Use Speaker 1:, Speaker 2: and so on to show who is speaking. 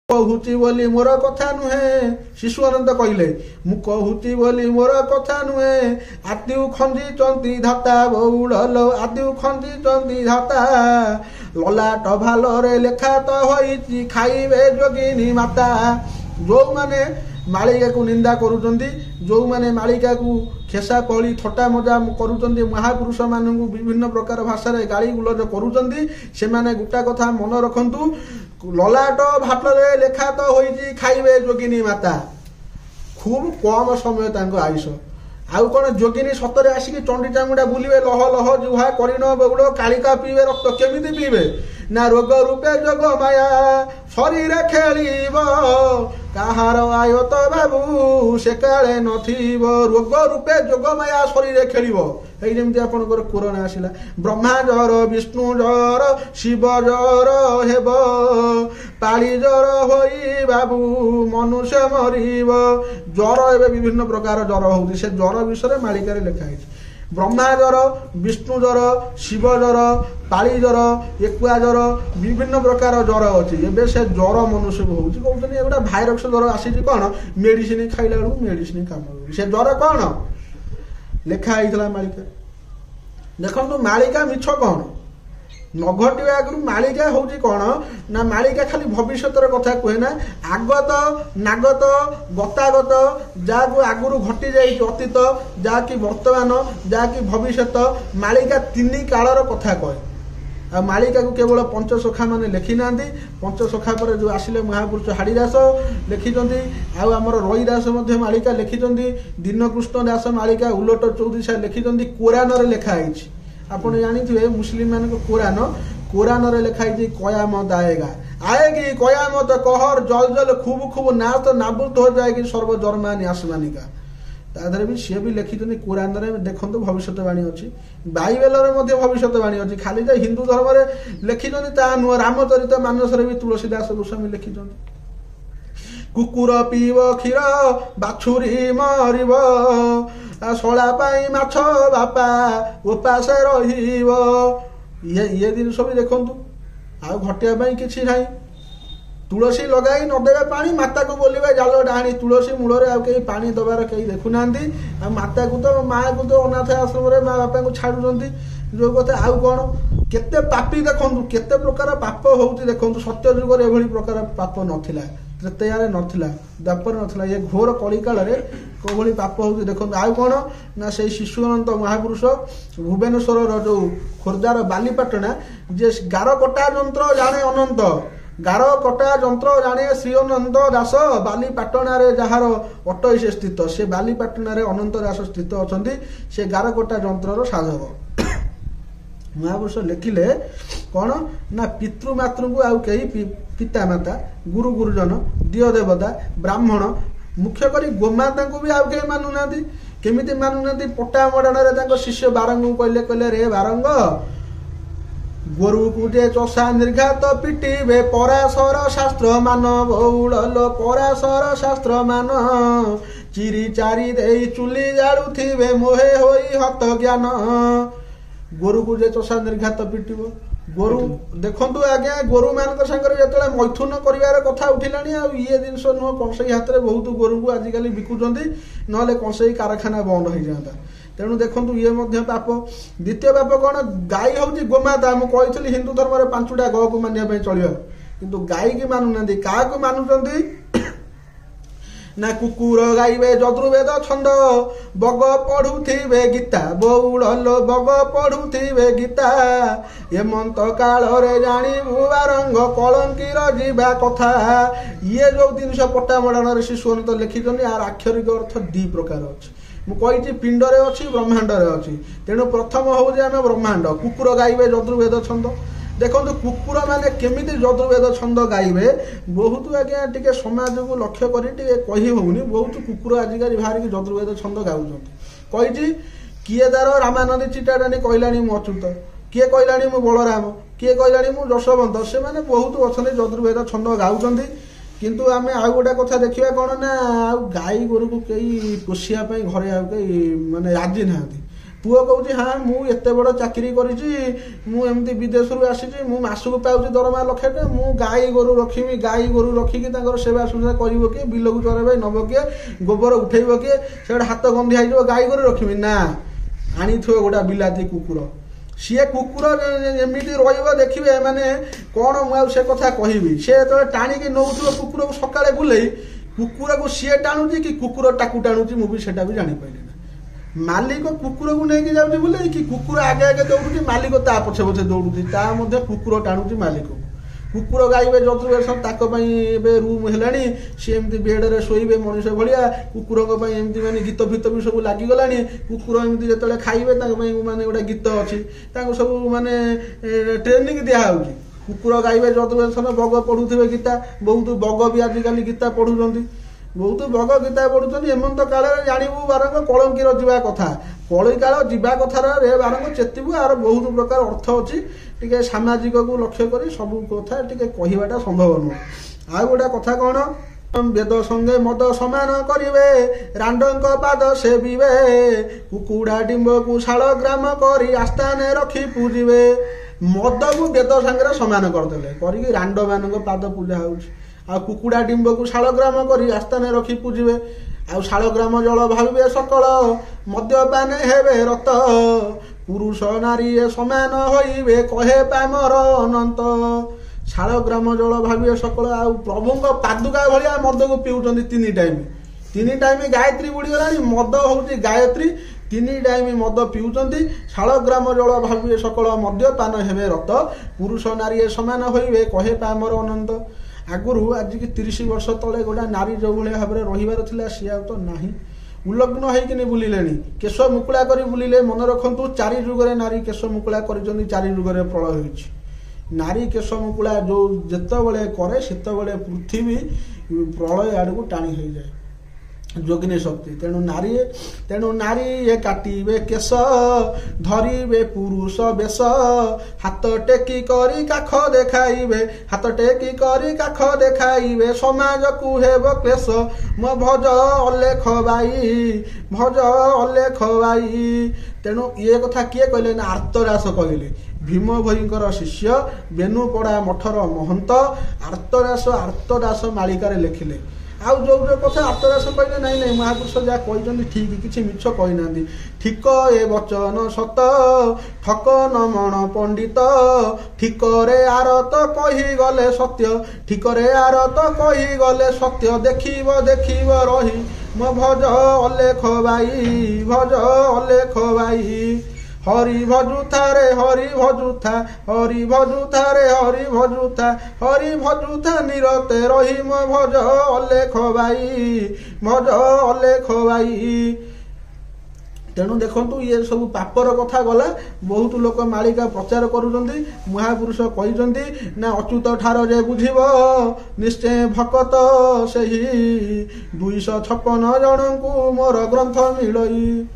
Speaker 1: कहूची बोली मोर कथा नुहे शिशु अनंत कहले मु कहूची बोली मोर कथा नुहे आदिउ खंजी चंती धाता बौल आदिउ खंजी चंती धाता ललाट भालरे लेखा तो होईची खाइबे जोगिनी माता। जो माने मालिका को निंदा करुचंती जो माने मालिका को खेसा पड़ी थटा मजा करुचंती महापुरुष मानू विभिन्न प्रकार भाषा रे गाली गुलज करुचंती से माने गोटा कथा मन रखंतु ललाट भाटरे लेखा तो होईची खाइबे जोगिनी माता। खूब कम समय तांको आयुष आउ कौन जोगिनी सतरे आसिक चंडी चामुंडा बुलिबे लह लह जुहा करिन बगुड़ कालिका पीबे रक्त केमिति पीबे ना रोग रूपे जोग माया शरीर खेलिब काहार आयत बाबू से काले नथिब रोग रूपे जोग माया शरीर खेलिब এই যেমতি আপনার করোনা আসিলা ব্রহ্মা জ্বর বিষ্ণু জ্বর শিব জ্বর হেব পাড়ি জ্বর হই বাবু মনুষ্য মরিব জ্বর এবে বিভিন্ন প্রকার জ্বর হচ্ছে সে জ্বর বিষয়ে মালিকারে লেখা হয়েছে। ব্রহ্মা জ্বর বিষ্ণু জ্বর শিব জ্বর পাড়ি জ্বর একুয়া জ্বর বিভিন্ন প্রকার জ্বর ଅଛି ଏବେ ସେ ଜ୍ୱର ମନୁଷ୍ୟକୁ ହେଉଛି କହୁଛନ୍ତି ଏଗୁଡ଼ା ଭାଇରସ ଜ୍ୱର ଆସିଛି କ'ଣ ମେଡିସିନ ଖାଇଲା ବେଳକୁ ମେଡିସିନ କାମ କରୁଛି ସେ ଜ୍ୱର କ'ଣ ଲେଖା ହେଇଥିଲା ମାଳିକା। ଦେଖନ୍ତୁ ମାଳିକା ମିଛ କ'ଣ न घटिया आगु मालिका हूँ कौन ना मालिका खाली भविष्य कथा कहे ना आगत नागत गतागत जहाँ आगु घटी जा अतीत जहाँकि वर्तमान जहाँकि भविष्य मालिका तीन कालर कथा कहे आ मालिका को केवल पंचसखा मैंने लिखि ना पंचसखा पर जो आसिले महापुरुष हाड़ीदास लिखिं आमर रईदास मालिका लिखिं दीनकृष्ण दास मालिका उलट चौधरी लिखिं कोरान लेखाई आपड़ जानी मुस्लिम मान कोरान कोरान लेखाई कयामत आएगा आएगी कयामत कहर जल जल खूब खूब ना तो नाबुत हो जाएगी सर्व जर्मानी आसमानी का तादर भी सी भी लिखिं कोरान देखो भविष्यवाणी अच्छी बाइबेल भविष्यवाणी अच्छी खाली जा हिंदू धर्म में लिखिं नुह रामचरित मानस भी तुलसीदास गोस्वामी लिखिं कुकुर पीब क्षीर बाछुरी मरिब शला माछ बापा उपास रहिब ये जिन भी देखु आउ घटिया किसी ना तुलसी लगाई नदेवे पानी माता को बोलिबे जाल डाणी तुलसी मूल कहीं पानी दबार कहीं देखुना माता को तो माँ को तो अनाथ आश्रम माँ बापा को छाड़ुं जो कथा आउ कौन केते पापी देखु केते प्रकार पाप होती देखु सत्य जुगर एभली प्रकार पाप नथिला त्रेतयारे नथिला द्वापर नथिला ये घोर कली काल कौली पाप होती देखो आउ कौन ना से शिशु अनंत महापुरुष भुवनेश्वर जो खोर्धार बालीपाटना जे गार कटा जंत्र जाने अनंत गार कटा जंत्र जाने श्री अनंत दास बालीपाटना जार अटई से स्थित से बालीपाटना अनंत दास स्थित अच्छा से गार कटा जंत्र साधक महापुरुष लिखिले कौन ना पितृमातृ को आउ कई पिता माता गुरु गुरुजन दिय देवता ब्राह्मण मुख्य करी गोमाता को भी आउ कई मानुना केमिति मानुना पटा मड़ाण शिष्य बारंग कहले कहले रे बारंग गोरु को जे चषा निर्घात पिटिबे पराशर शास्त्र मान बौल पराशर शास्त्र मान चिरी चारी दे चुली जाड़ुथिबे मोहे होई हत ज्ञान गोरु को जे चषा निर्घात पिटिब गोरु देखु आज्ञा गोरु मान जो मैथुन कर कथा उठिला ये जिनस नुह कंसई हाथ में बहुत गोरु को आजिकल बिकुंट ना कंसई कारखाना बंद हो जाता तेणु देखु ये पाप द्वितीय पाप कौन गाई हूँ गोमाता मुझे हिंदू धर्म में 5टा गौ को मानिया चलिए किंतु गाई की मानुना क्या मानुंट ना कुकुर गाइबे जदुर्वेद छंद बग पढ़ुथिबे गीता बौल बग पढ़ुथिबे गीता हेमंत काल रे जानिबु बारंग कलंकीर जीवा कथा ये जो जिनस पट्टा मड़ाण शिशुअंत लिखिं यार आक्षरिक अर्थ 2 प्रकार अच्छी मुझे पिंडरे अच्छी ब्रह्मांडरे अच्छी तेणु प्रथम हूँ आम ब्रह्मांड कुकुर गाइबे जदुर्वेद छंद देखो कुकुर माने केमिति जदुर्वेद छंद गाइबे बहुत आज्ञा टे समाज को लक्ष्य कर कही होनी बहुत कुकुर आजिकल बाहर की जदुर्वेद छंद गाँव कही किए तार रामानंदी चिटाटानी कहलानी मु अच्युत किए कहलानी मु बलराम किए कहलानी मु जशवंत से माने बहुत अच्छा जदुर्वेद छंद गाँव किंतु आम आउ गोटे कथा देखा कौन ना आउ गाई गोरु को कई पोषिया घरे आउ कई माने राजी ना पुओ कहूँ हाँ मुझे बड़ चाकरी करमती विदेश आसी मासक पाऊँ दरमा लक्षे टा मु गाई गोरु रखी गाई गोरु रखिकी सेवा सुश्रूषा कर किए बिल को चरब नब किए गोबर उठेब किए से हाथ गंधिया हो गाई गोरु रखी ना आनी गोटा बिलाती कुकुर सी कुकुर एमती देखिए माने कौन मुझे कथा कहबी सी जो टाणिकी नौ कुकुर को सकाଳେ बुले कुकुर को सी टाणुची कि कुकुर टाकू टाणुची मुझे भी जापारे मालिक कुकुर को लेकिन जाऊँगी बोले कि कुकुर आगे आगे दौड़ू मालिक ता पछे पछे दौड़ू कुकुर टाणुची मालिक को कुकुर गाइबे जतुवेशन रूम है सी एमती बेड्रे शोबे मनीष भाया कुकुर एमती माने गीत फित भी सब लगिगला कुकुर एमती जो खाइबे माने गोटे गीत अच्छी सब माने ट्रेनिंग दिहर कुकुर गाइबे जतुवेशन बग पढ़ुवे गीता बहुत बग भी आजिकल गीता पढ़ुं बहुत बग गीता पढ़ुं एमंत काल जानू बारंग कलंकी जा कथा कली काल जा कथार रे बारंग चेतबू आर बहुत प्रकार अर्थ अच्छी टे सामाजिक को लक्ष्य कर सब कथा टे कहवाटा संभव नुह आ गोटा कथा कौन वेद संगे मद समान करिवे रांडंक पाद सेविवे कुकुड़ा डिंब को शाल ग्राम करी आस्थाने रखी पूजिवे मद को वेद संगे समान करदे करी रांड मान पाद पूजा हो कुकुड़ा डिंब को शालग्राम कर आस्थाने रखी पूजिवे आ शालग्राम जल भाविवे सकल मद्यपान हेबे रत पुरुष नारी समान होइबे कहे पामर अनंत शालग्राम जल भाविवे सकल आ प्रभु पादुका भलिया मद को पीउछन्ति तीन टाइम गायत्री बुड़ीगला मद होउछि गायत्री 3 टाइम मद पीउछन्ति शालग्राम जल भाविवे सकल मद्यपान हेबे रत पुरुष नारी समान होइबे कहे पामर अनंत आगुरी आज की 30 वर्ष तले गोटा नारी जो भाई भाव में रही सी तो ना उल्लग्न होनी बुलिले केश मुकुला कर बुलिले मन रखु 4 जुगरे नारी केश मुकुला कर 4 जुगरे प्रलय हो नारी केश मुकुला जो जिते करे सेत पृथ्वी प्रलय आड़ को टाणी हो जाए जोगिनी शक्ति तेणु नारी ये काटिबे केश धरिबे पुरुष बेश हाथ टेकी करी काख देखाइबे हाथ टेकी करी काख देखाइबे समाज को हेब क्लेश मो भज अलेख बाई तेणु ये कथा किए कहले ना आर्तरास कहले भीम भईंकर शिष्य बेनुपड़ा मठर महंत आर्तदास मालिकार लेखिले आउ जो कथा आर्तदास कहले नाई नाई महापुरुष जहाँ कहते ठीक किसी मिछ कहना ठीक ए वचन सत ठक नमण पंडित ठीक रे आरत कही गले सत्य ठीक रे आरत कही गले सत्य देखिब रही मो भज अलेख बाई हरि भजुथा रे हरि भजुथा निरते रही मो भज अलेख बाई तेणु देखु ये सब पापर कथा गला बहुत लोक मालिका प्रचार करुँच महापुरुष कहते ना अच्युत ठार जे बुझिब निश्चय भकत से 256 जन को मोर ग्रंथ मिलई।